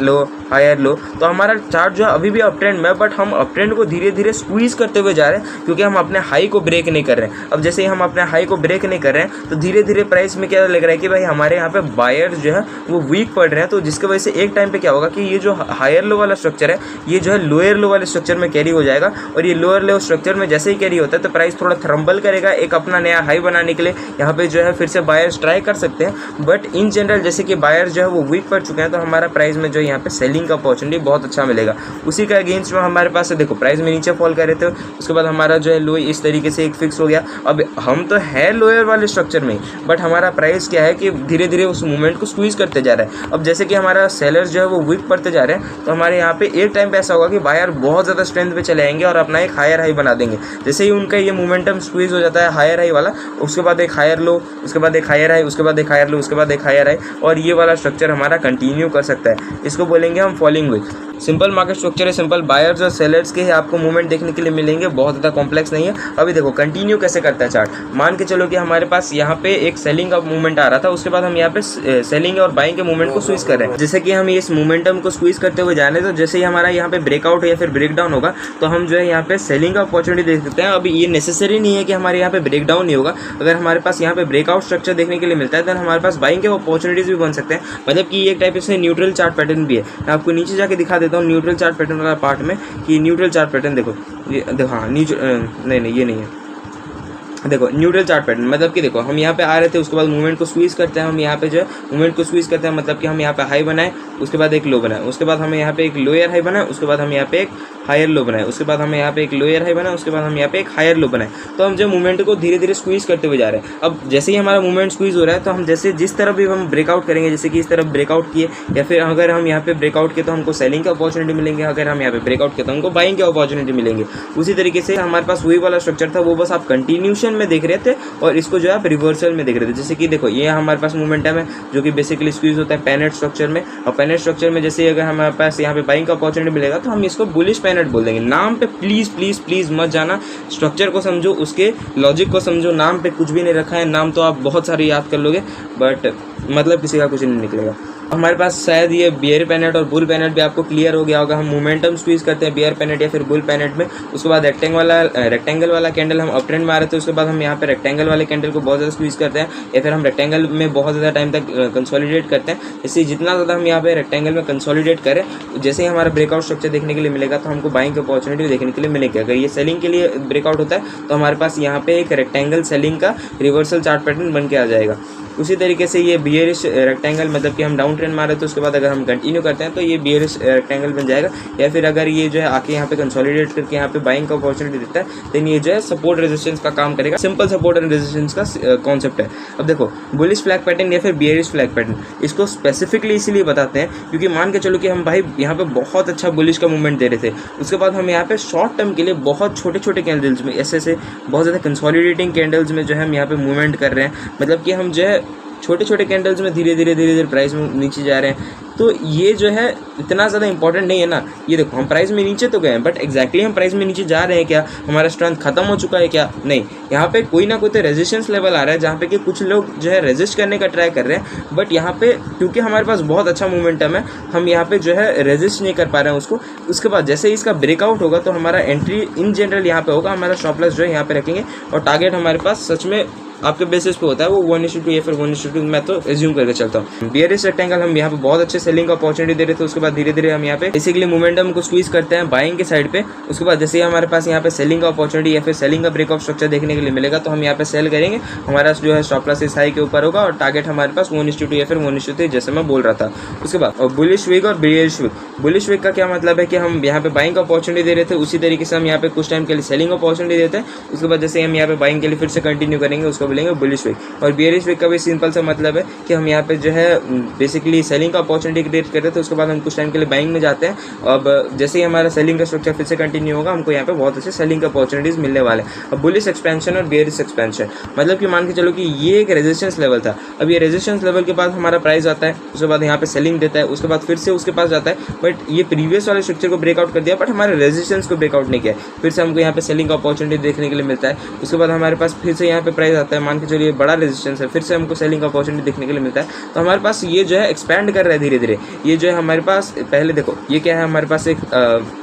B: लो, तो हमारा चार्ट जो है अभी भी अप ट्रेंड में, बट हम अप ट्रेंड को धीरे धीरे स्क्वीज करते हुए जा रहे हैं क्योंकि हम अपने हाई को ब्रेक नहीं कर रहे हैं। अब जैसे ही हम अपने हाई को ब्रेक नहीं कर रहे हैं तो धीरे धीरे प्राइस में क्या लग रहा है कि भाई हमारे यहाँ पे बायर्स जो है वो वीक पड़ रहे हैं। तो जिसकी वजह से एक टाइम पे क्या होगा कि ये जो हायर लो वाला स्ट्रक्चर है ये जो है लोअर लो वाले स्ट्रक्चर में कैरी हो जाएगा, और ये लोअर लो स्ट्रक्चर में जैसे ही कैरी होता है तो प्राइस थोड़ा थ्रम्बल करेगा एक अपना नया हाई बनाने के लिए। यहाँ पे जो है फिर से बायर्स ट्राई कर सकते हैं, बट इन जनरल जैसे कि बायर्स जो है वो वीक पड़ चुके हैं तो हमारा प्राइस में जो यहाँ पे सेलिंग का अपॉर्चुनिटी बहुत अच्छा मिलेगा। उसी का अगेंस्ट में हमारे पास देखो प्राइस में नीचे फॉल कर रहे थे, उसके बाद हमारा जो है लो इस तरीके से एक फिक्स हो गया। अब हम तो है लोअर वाले स्ट्रक्चर में, बट हमारा प्राइस क्या है कि धीरे धीरे उस मूवमेंट को स्क्वीज करते जा रहा है। अब जैसे कि हमारा सेलर्स जो है वो वीक पड़ते जा रहे हैं तो हमारे यहाँ पे एक टाइम पे ऐसा होगा कि बायर बहुत ज़्यादा स्ट्रेंथ पे चले आएंगे और अपना एक हायर हाई बना देंगे। जैसे ही उनका ये मोमेंटम स्क्वीज हो जाता है हायर हाई वाला, उसके बाद एक हायर लो, उसके बाद एक हायर हाई, उसके बाद एक हायर लो, उसके बाद एक हायर हाई, और ये वाला स्ट्रक्चर हमारा कंटिन्यू कर सकता है। इसको बोलेंगे हम falling with. Simple market structure है, सिंपल बायर्स और सेलर्स के ही आपको मूवमेंट देखने के लिए मिलेंगे, बहुत ज़्यादा कॉम्प्लेक्स नहीं है। अभी देखो कंटिन्यू कैसे करता है चार्ट। मान के चलो कि हमारे पास यहाँ पे एक सेलिंग का मूवमेंट आ रहा था, उसके बाद हम यहाँ पे सेलिंग और बाइंग के मूवमेंट को स्क्वीज कर रहे हैं। जैसे कि हम इस मोमेंटम को स्क्वीज करते हुए जाने, तो जैसे ही हमारा यहाँ पे ब्रेकआउट या फिर ब्रेकडाउन होगा तो हम जो है यहाँ पे सेलिंग का अपॉर्चुनिटी देख सकते हैं। अभी ये नेसेसरी नहीं है कि हमारे यहाँ पे ब्रेकडाउन नहीं होगा, अगर हमारे पास यहाँ पे ब्रेकआउट स्ट्रक्चर देखने के लिए मिलता है तो हमारे पास बाइंग के अपॉर्चुनिटीज भी बन सकते हैं। मतलब कि एक टाइप से न्यूट्रल चार्ट पैटर्न भी है। मैं आपको नीचे जाके दिखा देता हूँ न्यूट्रल चार्ट पैटर्न वाला पार्ट में कि न्यूट्रल चार्ट पैटर्न देखो, ये देखो हाँ नहीं ये नहीं है, देखो न्यूट्रल चार्ट पैटर्न मतलब कि देखो हम यहाँ पे आ रहे थे, उसके बाद मूवमेंट को स्क्वीज करते हैं, हम यहाँ पे जो है मूवमेंट को स्क्वीज करते हैं, मतलब कि हम यहाँ पे हाई बनाए, उसके बाद एक लो बनाए, उसके बाद हमें यहाँ पे एक लोअर हाई बनाए, उसके बाद हम यहाँ पे एक हायर लो बनाए, उसके बाद हमें यहाँ पे एक लोअर हाई बनाए, उसके बाद हम यहाँ पे एक हायर लो बनाए। तो हम जो मूवमेंट को धीरे धीरे स्क्वीज करते हुए जा रहे हैं। अब जैसे ही हमारा मूवमेंट स्क्वीज हो रहा है तो हम जैसे जिस तरफ भी हम ब्रेकआउट करेंगे, जैसे कि इस तरफ ब्रेकआउट किए या फिर अगर हम यहाँ पे ब्रेकआउट किए तो हमको सेलिंग का अपॉर्चुनिटी मिलेंगे, अगर हम यहाँ पे ब्रेकआउट किए तो हमको बाइंग के अपॉर्चुनिटी मिलेंगे। उसी तरीके से हमारे पास वही वाला स्ट्रक्चर था, वो बस आप कंटिन्यूशन में देख रहे थे और इसको जो है आप रिवर्सल में देख रहे थे। जैसे कि देखो ये हमारे पास मोमेंटम है जो कि बेसिकली स्क्वीज होता है पैनेट स्ट्रक्चर में, और पैनेट स्ट्रक्चर में जैसे अगर हमारे पास यहाँ पे बाइंग का अपॉर्चुनिटी मिलेगा तो हम इसको बुलिश पैनेट बोल देंगे। नाम पे प्लीज प्लीज प्लीज मत जाना, स्ट्रक्चर को समझो, उसके लॉजिक को समझो। नाम पे कुछ भी नहीं रखा है, नाम तो आप बहुत सारे याद कर लोगे बट मतलब किसी का कुछ नहीं निकलेगा। हमारे पास शायद ये बियर पैनेट और बुल पैनेट भी आपको क्लियर हो गया होगा। हम मोमेंटम स्क्वीज करते हैं बियर पैनेट या फिर बुल पैनेट में, उसके बाद रेक्टेंगल वाला कैंडल हम अप ट्रेंड में आ रहे थे, उसके बाद हम यहाँ पे रेक्टेंगल वाले कैंडल को बहुत ज़्यादा स्क्वीज करते हैं या फिर हम रेक्टेंगल में बहुत ज़्यादा टाइम तक कंसोलिडेट करते हैं। इससे जितना ज़्यादा हम यहाँ पे रेक्टेंगल में कंसोलिडेट करें, जैसे ही हमारा ब्रेकआउट स्ट्रक्चर देखने के लिए मिलेगा तो हमको बाइंग की अपॉर्चुनिटी देखने के लिए मिलेगी। अगर ये सेलिंग के लिए ब्रेकआउट होता है तो हमारे पास यहाँ पे एक रेक्टेंगल सेलिंग का रिवर्सल चार्ट पैटर्न बन के आ जाएगा। उसी तरीके से ये बियरिश रेक्टेंगल मतलब कि हम डाउन ट्रेंड मारे तो उसके बाद अगर हम कंटिन्यू करते हैं तो ये बियरिश रेक्टेंगल बन जाएगा, या फिर अगर ये जो है आके यहाँ पे कंसोलिडेट करके यहाँ पे बाइंग का अपॉर्चुनिटी देता है देन ये जो है सपोर्ट रेजिस्टेंस का काम करेगा। सिंपल सपोर्ट एंड रेजिस्टेंस का कॉन्सेप्ट है। अब देखो बुलिश फ्लैग पैटर्न या फिर बियरिश फ्लैग पैटर्न, इसको स्पेसिफिकली इसीलिए बताते हैं क्योंकि मान के चलो कि हम भाई यहाँ पे बहुत अच्छा बुलिश का मूवमेंट दे रहे थे, उसके बाद हम यहाँ पे शॉर्ट टर्म के लिए बहुत छोटे छोटे कैंडल्स में ऐसे बहुत ज़्यादा कंसोलिडेटिंग कैंडल्स में जो है हम यहाँ पे मूवमेंट कर रहे हैं, मतलब कि हम जो है छोटे छोटे कैंडल्स में धीरे धीरे प्राइस में नीचे जा रहे हैं। तो ये जो है इतना ज़्यादा इंपॉर्टेंट नहीं है ना। ये देखो हम प्राइस में नीचे तो गए हैं बट एग्जैक्टली हम प्राइस में नीचे जा रहे हैं क्या, हमारा स्ट्रेंथ खत्म हो चुका है क्या? नहीं, यहाँ पे कोई ना कोई तो रेजिस्टेंस लेवल आ रहा है जहाँ पे कि कुछ लोग जो है रेजिस्ट करने का ट्राई कर रहे हैं, बट यहाँ पे क्योंकि हमारे पास बहुत अच्छा मोमेंटम है हम यहाँ पे जो है रेजिस्ट नहीं कर पा रहे हैं उसको। उसके बाद जैसे इसका ब्रेकआउट होगा तो हमारा एंट्री इन जनरल यहाँ पे होगा, हमारा स्टॉप लॉस जो है यहाँ पे रखेंगे और टारगेट हमारे पास सच में आपके बेसिस पे होता है वो 1:2 या फिर 1:2 मैं तो एज्यूम करके चलता हूँ। बियरिश रेक्टेंगल हम यहाँ पे बहुत अच्छे सेलिंग का अपॉर्चुनिटी दे रहे थे, उसके बाद धीरे धीरे हम यहाँ पे बेसिकली मोमेंटम को स्क्वीज करते हैं बाइंग के साइड पे। उसके बाद जैसे ही हमारे पास यहाँ पे सेलिंग का अपॉर्चुनिटी या फिर सेलिंग का ब्रेकआउट स्ट्रक्चर देखने के लिए मिलेगा तो हम यहाँ पे सेल करेंगे, हमारा जो है स्टॉप लॉस इस हाई के ऊपर होगा और टारगेट हमारे पास 1:2 या फिर 1:3 जैसे मैं बोल रहा था। उसके बाद बुलिश वीक और बियरिश वीक। बुलिश वीक का क्या मतलब है कि हम यहाँ पे बाइंग का अपॉर्चुनिटी दे रहे थे, उसी तरीके से हम यहाँ पे कुछ टाइम के लिए सेलिंग अपॉर्चुनिटी देते हैं, उसके बाद जैसे हम यहाँ पे बाइंग के लिए फिर से कंटिन्यू करेंगे उसको बोलेंगे बुलिश वीक। और बियरिश वीक का भी सिंपल सा मतलब है कि हम यहाँ पे जो है बेसिकली सेलिंग का अपॉर्चुनिटी क्रिएट कर रहे थे, उसके बाद हम कुछ टाइम के लिए बाइंग में जाते हैं। अब जैसे ही हमारा सेलिंग का स्ट्रक्चर फिर से कंटिन्यू होगा हमको यहाँ पे बहुत अच्छे सेलिंग का अपॉर्चुनिटीज मिलने वाले हैं। अब बुलिश एक्सपेंशन और बियरिश एक्सपेंशन मतलब कि मान के चलो कि ये एक रेजिस्टेंस लेवल था, अब ये रेजिस्टेंस लेवल के बाद हमारा प्राइस आता है, उसके बाद यहाँ पे सेलिंग देता है, उसके बाद फिर से उसके पास जाता है, बट ये प्रीवियस वाले स्ट्रक्चर को ब्रेकआउट कर दिया बट हमारे रेजिस्टेंस को ब्रेकआउट नहीं किया, फिर से हमको यहाँ पे सेलिंग का अपॉर्चुनिटी देखने के लिए मिलता है। उसके बाद हमारे पास फिर से यहाँ पे प्राइस आता है, मान के चलिए बड़ा रेजिस्टेंस है, फिर से हमको सेलिंग का अपॉर्चुनिटी देखने के लिए मिलता है। तो हमारे पास ये जो है एक्सपैंड कर रहा है धीरे धीरे। ये जो है हमारे पास पहले देखो ये क्या है, हमारे पास एक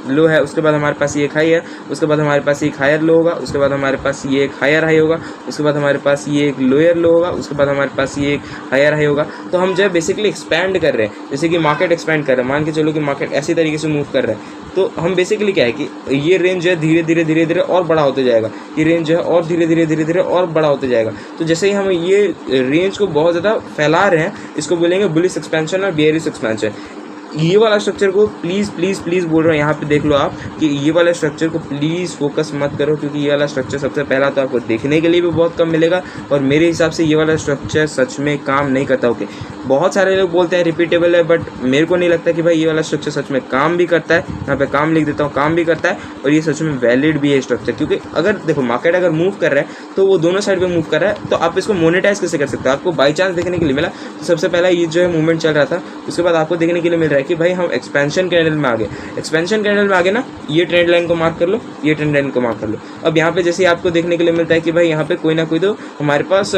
B: लो है, उसके बाद हमारे पास ये एक हाई है, उसके बाद हमारे पास एक हायर लो होगा, उसके बाद हमारे पास ये एक हायर हाई होगा, उसके बाद हमारे पास ये एक लोअर लो होगा, उसके बाद हमारे पास ये एक हायर हाई होगा। तो हम जो है बेसिकली एक्सपैंड कर रहे हैं, जैसे कि मार्केट एक्सपैंड कर रहे हैं, मान के चलो कि मार्केट ऐसी तरीके से मूव कर रहा है, तो हम बेसिकली क्या है कि ये रेंज जो है धीरे धीरे और बड़ा होते जाएगा, ये रेंज जो है और धीरे धीरे और बड़ा होते जाएगा। तो जैसे ही हम ये रेंज को बहुत ज़्यादा फैला रहे हैं इसको बोलेंगे बुलिश एक्सपेंशन और बियरिश एक्सपेंशन। ये वाला स्ट्रक्चर को प्लीज़ प्लीज़ प्लीज़ बोल रहा हूँ, यहाँ पे देख लो आप कि ये वाला स्ट्रक्चर को प्लीज़ फोकस मत करो, क्योंकि ये वाला स्ट्रक्चर सबसे पहला तो आपको देखने के लिए भी बहुत कम मिलेगा और मेरे हिसाब से ये वाला स्ट्रक्चर सच में काम नहीं करता। ओके, बहुत सारे लोग बोलते हैं रिपीटेबल है, बट मेरे को नहीं लगता कि भाई ये वाला स्ट्रक्चर सच में काम भी करता है। यहाँ पे काम लिख देता हूँ, काम भी करता है और ये सच में वैलिड भी है स्ट्रक्चर, क्योंकि अगर देखो मार्केट अगर मूव कर रहा है तो वो दोनों साइड पे मूव कर रहा है, तो आप इसको मोनेटाइज कैसे कर सकते हो? आपको बाई चांस देखने के लिए मिला तो सबसे पहला ये जो है मूवमेंट चल रहा था, उसके बाद आपको देखने के लिए मिल रहा है कि भाई हम एक्सपेंशन कैंडल में आ गए। एक्सपेंशन कैंडल में आ गए ना, ये ट्रेंड लाइन को मार्क कर लो, ये ट्रेंड लाइन को मार्क कर लो। अब यहाँ पे जैसे आपको देखने के लिए मिलता है कि भाई यहाँ पे कोई ना कोई तो हमारे पास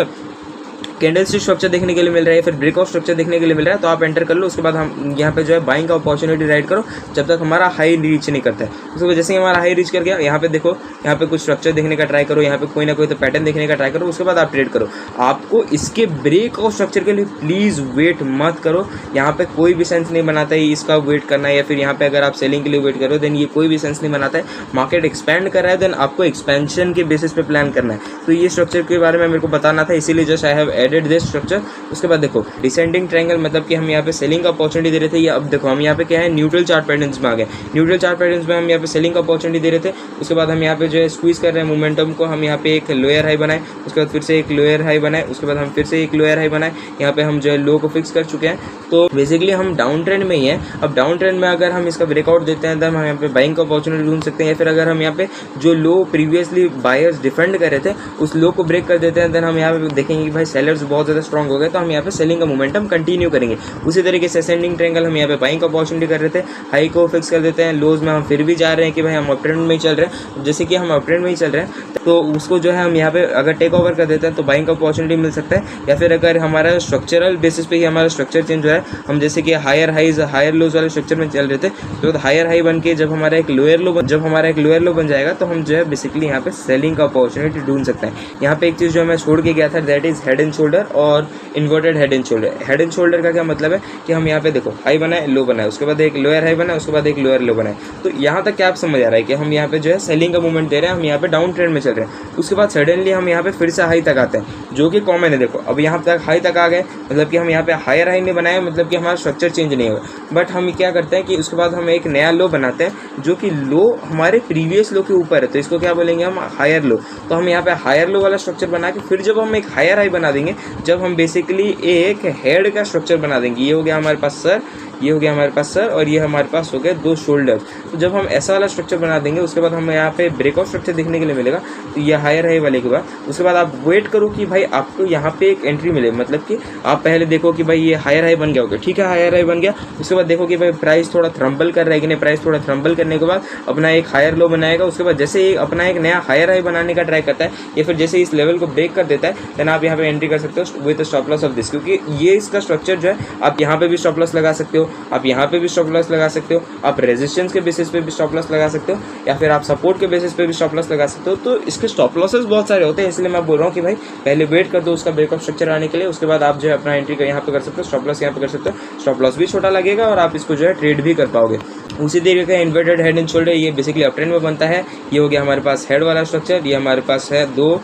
B: कैंडलस्टिक स्ट्रक्चर देखने के लिए मिल रहा है, फिर ब्रेकआउट स्ट्रक्चर देखने के लिए मिल रहा है, तो आप एंटर कर लो। उसके बाद हम यहाँ पे जो है बाइंग का अपॉर्चुनिटी राइड करो जब तक हमारा हाई रीच नहीं करता है। उसके बाद जैसे ही हमारा हाई रीच कर गया, यहाँ पे देखो, यहाँ पे कुछ स्ट्रक्चर देखने का ट्राई करो, यहाँ पे कोई ना कोई तो पैटर्न देखने का ट्राई करो, उसके बाद आप ट्रेड करो। आपको इसके ब्रेकआउट स्ट्रक्चर के लिए प्लीज़ वेट मत करो। यहाँ पे कोई भी सेंस नहीं बनाता है इसका वेट करना, या फिर यहाँ पे अगर आप सेलिंग के लिए वेट करो देन ये कोई भी सेंस नहीं बनाता है। मार्केट एक्सपेंड कर रहा है देन आपको एक्सपेंशन के बेसिस पे प्लान करना है। तो ये स्ट्रक्चर के बारे में मेरे को बताना था, इसीलिए just I have added this structure. उसके बाद देखो डिसेंडिंग ट्रायंगल, मतलब कि हम यहाँ पे सेलिंग का अपॉर्चुनिटी दे रहे थे, या अब देखो हम यहाँ पे क्या है न्यूट्रल चार्ट पैटर्न्स में आ गए। न्यूट्रल चार्ट पैटर्न्स में हम यहाँ पे सेलिंग का अपॉर्चुनिटी दे रहे थे। उसके बाद हम यहाँ पे जो है स्क्वीज कर रहे हैं मोमेंटम को, हम यहाँ पे एक लोअर हाई बनाए, उसके बाद फिर से एक लोअर हाई बनाए, उसके बाद हम फिर से एक लोअर हाई बनाए, यहाँ पे हम जो है लो को फिक्स कर चुके हैं। तो बेसिकली हम डाउन ट्रेंड में ही है। अब डाउन ट्रेंड में अगर हम इसका ब्रेकआउट देते हैं तब हम यहाँ पे बाइंग का अपॉर्चुनिटी ढूंढ सकते हैं, या फिर अगर हम यहाँ पे जो लो प्रीवियसली बायर्स डिफेंड कर रहे थे उस लो को ब्रेक कर देते हैं देन हम यहाँ पे देखेंगे कि भाई सेलर्स बहुत ज़्यादा स्ट्रॉन्ग हो गए, तो हम यहाँ पे सेलिंग का मोमेंटम कंटिन्यू करेंगे। उसी तरीके से असेंडिंग ट्रायंगल हम यहाँ पे बाइंग का अपॉर्चुनिटी कर रहे थे, हाई को फिक्स कर देते हैं, लोज में हम फिर भी जा रहे हैं कि भाई हम अप ट्रेंड में ही चल रहे हैं। जैसे कि हम अप ट्रेंड में ही चल रहे हैं तो उसको जो है हम यहाँ पे अगर टेक ओवर कर देते हैं तो बाइंग का अपॉर्चुनिटी मिल सकता है, या फिर अगर हमारा स्ट्रक्चरल बेसिस पे ही हमारा स्ट्रक्चर चेंज हो रहा है, हम जैसे कि हायर हाइज हायर लोज वाले स्ट्रक्चर में चल रहे थे, तो हायर हाई बन के जब हमारा एक लोअर लो बन जाएगा तो हम जो है बेसिकली यहाँ पे सेलिंग का अपॉर्चुनिटी ढूंढ सकते हैं। यहाँ पे एक चीज़ जो मैं छोड़ के गया था that is head and shoulder और inverted head and shoulder. Head and shoulder का क्या मतलब है कि हम यहाँ पे देखो हाई बनाए, लो बनाए, उसके बाद एक लोअर हाई बनाए, उसके बाद एक लोअर लो बनाए। तो यहाँ तक क्या आप समझ आ रहा है कि हम यहाँ पे जो है सेलिंग का मूवमेंट दे रहे हैं, हम यहाँ पे डाउन ट्रेंड में चल रहे हैं। उसके बाद सडनली हम यहाँ पे फिर से हाई तक आते हैं, जो कि कॉमन है। देखो अब यहाँ तक हाई तक आ गए, मतलब कि हम यहाँ पे हायर हाई नहीं बनाए, मतलब कि हमारा स्ट्रक्चर चेंज नहीं हुआ। बट हम क्या करते हैं कि उसके बाद हम एक नया लो बनाते हैं जो कि लो हमारे प्रीवियस लो के ऊपर है, तो इसको क्या बोलेंगे हम हायर लो। तो हम यहाँ पे हायर लो वाला स्ट्रक्चर बना के फिर जब हम एक हायर हाई बना देंगे, जब हम बेसिकली एक हेड का स्ट्रक्चर बना देंगे, ये हो गया हमारे पास सर, ये हो गया हमारे पास सर, और ये हमारे पास हो गए दो शोल्डर्स। तो जब हम ऐसा वाला स्ट्रक्चर बना देंगे उसके बाद हमें यहाँ पे ब्रेकआउट स्ट्रक्चर देखने के लिए मिलेगा, तो ये हायर हाई वाले के बाद उसके बाद आप वेट करो कि भाई आपको यहाँ पे एक एंट्री मिले, मतलब कि आप पहले देखो कि भाई ये हायर हाई बन गया होगा, ठीक है हायर हाई बन गया। उसके बाद देखो कि भाई प्राइस थोड़ा थ्रम्बल कर रहा है कि नहीं, प्राइस थोड़ा थ्रम्बल करने के बाद अपना एक हायर लो बनाएगा। उसके बाद जैसे ही अपना एक नया हायर हाई बनाने का ट्राई करता है या फिर जैसे इस लेवल को ब्रेक कर देता है, देन आप यहाँ पे एंट्री कर सकते हो with stop loss of this, क्योंकि ये इसका स्ट्रक्चर जो है आप यहाँ पे भी स्टॉप लॉस लगा सकते हो, आप यहाँ पे भी स्टॉप लॉस लगा सकते हो, आप रेजिस्टेंस के बेसिस पे भी स्टॉप लॉस लगा सकते हो, या फिर आप सपोर्ट के बेसिस पे भी स्टॉप लॉस लगा सकते हो। तो इसके स्टॉप लॉसेस बहुत सारे होते हैं, इसलिए मैं बोल रहा हूँ कि भाई पहले वेट कर दो उसका ब्रेकअप स्ट्रक्चर आने के लिए, उसके बाद आप जो है अपना एंट्री यहाँ पे कर सकते हो, स्टॉप लॉस यहाँ पे कर सकते हो। स्टॉप लॉस भी छोटा लगेगा और आप इसको जो है ट्रेड भी कर पाओगे। उसी तरीके का इन्वर्टेड हेड एंड शोल्डर, ये बेसिकली अप ट्रेंड में बनता है। ये हो गया हमारे पास हेड वाला स्ट्रक्चर, ये हमारे पास है दो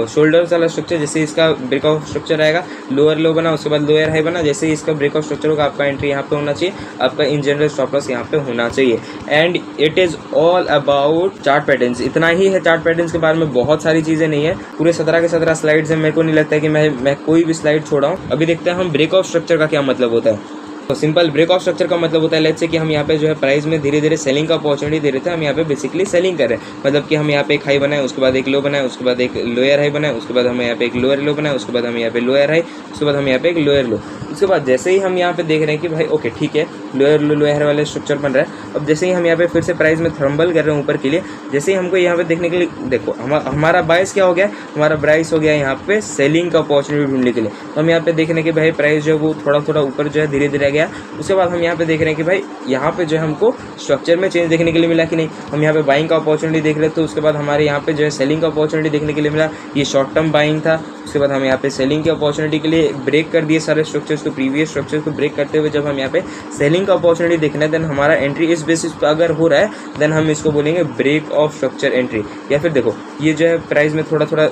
B: शोल्डर्स वाला स्ट्रक्चर। जैसे इसका ब्रेकआउट स्ट्रक्चर आएगा, लोअर लो बना, उसके बाद लोअर हाई बना, जैसे इसका ब्रेकआउट स्ट्रक्चर होगा आपका एंट्री यहाँ पे होना चाहिए, आपका इन जनरल स्टॉप लॉस यहाँ पे होना चाहिए। And it is all about chart patterns. इतना ही है चार्ट पैटर्न्स के बारे में, बहुत सारी चीज़ें नहीं है। पूरे 17 के 17 स्लाइड्स हैं, मेरे को नहीं लगता है कि मैं कोई भी स्लाइड छोड़ा हूँ। अभी देखते हैं हम ब्रेकआउट स्ट्रक्चर का क्या मतलब होता है। तो सिंपल ब्रेकआउट स्ट्रक्चर का मतलब होता है लेट्स से कि हम यहाँ पे जो है प्राइस में धीरे धीरे सेलिंग का अपॉर्चुनिटी दे रहे थे, हम यहाँ पे बेसिकली सेलिंग कर रहे हैं। मतलब कि हम यहाँ पे एक हाई बनाए, उसके बाद एक लो बनाए, उसके बाद एक लोअर हाई बनाए, उसके बाद हम यहाँ पे एक लोअर लो बनाए, उसके बाद हम यहाँ पे लोअर हाई, उसके बाद हम यहाँ पे एक लोअर लो। उसके बाद जैसे ही हम यहाँ पे देख रहे हैं कि भाई ओके ठीक है लोअर लो लोअर वाले स्ट्रक्चर बन रहा है। अब जैसे ही हम यहाँ पे फिर से प्राइस में थ्रम्बल कर रहे हैं ऊपर के लिए, जैसे ही हमको यहाँ पे देखने के लिए देखो हमारा बायस क्या हो गया, हमारा प्राइस हो गया यहाँ पे सेलिंग का अपॉर्चुनिटी ढूंढने के लिए। तो हम यहाँ पे देख रहे हैं कि भाई प्राइस जो है वो थोड़ा थोड़ा ऊपर जो है धीरे धीरे गया। उसके बाद हम यहाँ पे देख रहे हैं कि भाई यहाँ पे जो है हमको स्ट्रक्चर में चेंज देखने के लिए मिला कि नहीं। हम यहाँ पे बाइंग का अपॉर्चुनिटी देख रहे थे, तो उसके बाद हमारे यहाँ पे जो है सेलिंग का अपॉर्चुनिटी देखने के लिए मिला। ये शॉर्ट टर्म बाइंग था। उसके बाद हम यहाँ पे सेलिंग की अपॉर्चुनिटी के लिए ब्रेक कर दिए सारे स्ट्रक्चर्स को, प्रीवियस स्ट्रक्चर्स को ब्रेक करते हुए जब हम यहाँ पे सेलिंग का अपॉर्चुनिटी देखना है, देन हमारा एंट्री इस बेसिस पर अगर हो रहा है देन हम इसको बोलेंगे ब्रेक ऑफ स्ट्रक्चर एंट्री। या फिर देखो ये जो है प्राइस में थोड़ा थोड़ा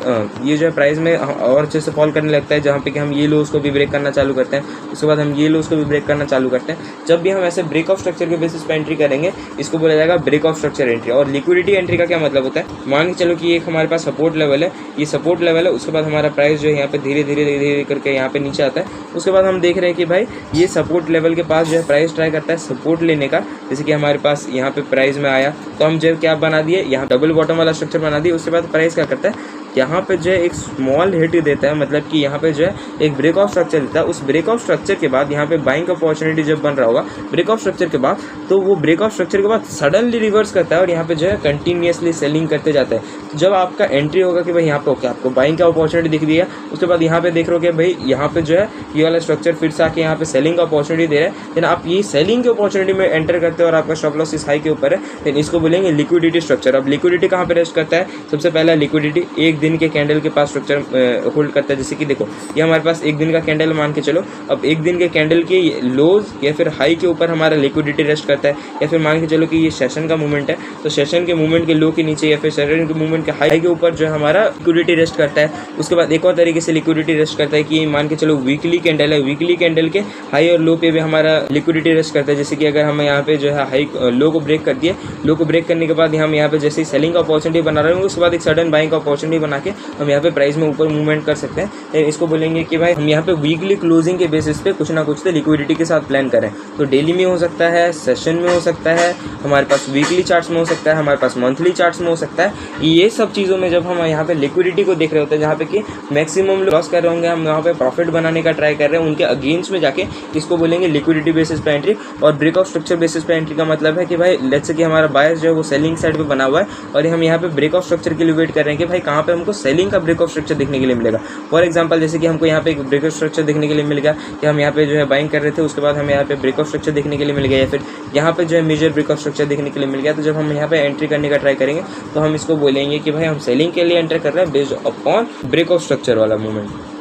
B: ये जो है प्राइस में और अच्छे से फॉल करने लगता है, जहाँ पे कि हम ये लोज को भी ब्रेक करना चालू करते हैं, उसके बाद हम ये लोज को भी ब्रेक करना चालू करते हैं। जब भी हम ऐसे ब्रेक ऑफ स्ट्रक्चर के बेसिस पे एंट्री करेंगे, इसको बोला जाएगा ब्रेक ऑफ स्ट्रक्चर एंट्री। और लिक्विडिटी एंट्री का क्या मतलब होता है, मान के चलो कि एक हमारे पास सपोर्ट लेवल है, ये सपोर्ट लेवल है, उसके बाद हमारा प्राइस जो है यहाँ पे धीरे धीरे करके यहाँ पे नीचे आता है। उसके बाद हम देख रहे हैं कि भाई ये सपोर्ट लेवल के पास जो है प्राइस ट्राई करता है सपोर्ट लेने का। जैसे कि हमारे पास यहाँ पे प्राइस में आया तो हम जो है क्या बना दिए, यहाँ डबल बॉटम वाला स्ट्रक्चर बना दिए। उसके बाद प्राइस क्या करता है, यहाँ पे जो है एक स्मॉल हिट देता है, मतलब कि यहाँ पे जो है एक ब्रेक ऑफ स्ट्रक्चर देता है। उस ब्रेक ऑफ स्ट्रक्चर के बाद यहाँ पे बाइंग अपॉर्चुनिटी जब बन रहा होगा ब्रेक ऑफ स्ट्रक्चर के बाद, तो वो ब्रेक ऑफ स्ट्रक्चर के बाद सडनली रिवर्स करता है और यहाँ पे जो है कंटिन्यूसली सेलिंग करते जाता है। तो जब आपका एंट्री होगा कि भाई यहाँ पे ओके आपको बाइंग का अपॉर्चुनिटी दिख रही है, उसके बाद यहाँ पे देख रहे हो कि भाई यहाँ पे जो है ये वाला स्ट्रक्चर फिर से आके यहाँ पे सेलिंग का अपॉर्चुनिटी दे रहा है, देन आप ये सेलिंग के अपॉर्चुनिटी में एंटर करते हो और आपका स्टॉप लॉस इस हाई के ऊपर है, देन इसको बोलेंगे लिक्विडिटी स्ट्रक्चर। अब लिक्विडिटी कहाँ पे रेस्ट करता है, सबसे पहला लिक्विडिटी एक दिन के कैंडल के पास स्ट्रक्चर होल्ड करता है। जैसे कि देखो ये हमारे पास एक दिन का कैंडल मान के चलो, अब एक दिन के कैंडल के लोज या फिर हाई के ऊपर हमारा लिक्विडिटी रेस्ट करता है, या फिर मान के चलो कि ये सेशन का मूवमेंट है तो सेशन के मूवमेंट के लो के नीचे या फिर सेशन के मूवमेंट के हाई के ऊपर जो है हमारा लिक्विडिटी रेस्ट करता है। उसके बाद एक और तरीके से लिक्विडिटी रेस्ट करता है कि मान के चलो वीकली कैंडल है, वीकली कैंडल के हाई और लो पे भी हमारा लिक्विडिटी रेस्ट करता है। जैसे कि अगर हम यहाँ पे जो है हाई लो को ब्रेक कर दिए, लो को ब्रेक करने के बाद हम यहाँ पे जैसे ही सेलिंग का अपॉर्चुनिटी बना रहे हैं उसके बाद एक सडन बाइंग का अपॉर्चुनिटी बना के हम यहाँ पे प्राइस में ऊपर मूवमेंट कर सकते हैं। इसको बोलेंगे कि भाई हम यहाँ पे वीकली क्लोजिंग के बेसिस पे कुछ ना कुछ तो लिक्विडिटी के साथ प्लान करें। तो डेली में हो सकता है, सेशन में हो सकता है, हमारे पास वीकली चार्ट्स में हो सकता है, हमारे पास मंथली चार्ट्स में हो सकता है। ये सब चीज़ों में जब हम यहाँ पे लिक्विडिटी को देख रहे होते हैं जहाँ पे कि मैक्सिमम लॉस कर रहे होंगे, हम यहाँ पे प्रॉफिट बनाने का ट्राई कर रहे हैं, उनके अगेंस्ट में जाके इसको बोलेंगे लिक्विडिटी बेसिस पे एंट्री। और ब्रेक ऑफ स्ट्रक्चर बेसिस पे एंट्री का मतलब है कि भाई लेट्स से कि हमारा बायस जो है वो सेलिंग साइड पे बना हुआ है और हम यहाँ पे ब्रेक ऑफ स्ट्रक्चर के लिए वेट कर रहे हैं कि भाई कहाँ पे हमको सेलिंग का ब्रेक ऑफ स्ट्रक्चर देखने के लिए मिलेगा। फॉर एग्जांपल जैसे कि हमको यहाँ पे एक ब्रेक ऑफ स्ट्रक्चर देखने के लिए मिल गया कि हम यहाँ पे जो है बाइंग कर रहे थे, उसके बाद हमें यहाँ पे ब्रेक ऑफ स्ट्रक्चर देखने के लिए मिल गया, या फिर यहाँ पे जो है मेजर ब्रेक ऑफ स्ट्रक्चर देखने के लिए मिल गया। तो जब हम यहाँ पे एंट्री करने का ट्राई करेंगे तो हम इसको बोलेंगे कि भाई हम सेलिंग के लिए एंटर कर रहे हैं based upon break of structure वाला मूवमेंट।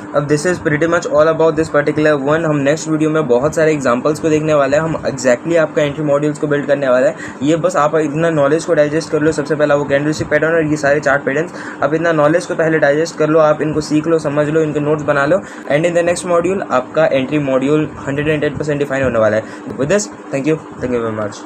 B: अब this is pretty much all about this particular one. हम नेक्स्ट वीडियो में बहुत सारे एग्जांपल्स को देखने वाले हैं, हम एग्जैक्टली आपका एंट्री मॉड्यूल्स को बिल्ड करने वाले हैं। ये बस आप इतना नॉलेज को डाइजेस्ट कर लो, सबसे पहला वो कैंडलस्टिक पैटर्न और ये सारे चार्ट पैटर्न्स, आप इतना नॉलेज को पहले डाइजेस्ट कर लो, आप इनको सीख लो, समझ लो, इनके नोट्स बना लो, and in the next module आपका एंट्री मॉड्यूल 110% डिफाइन होने वाला है। With this thank you very much.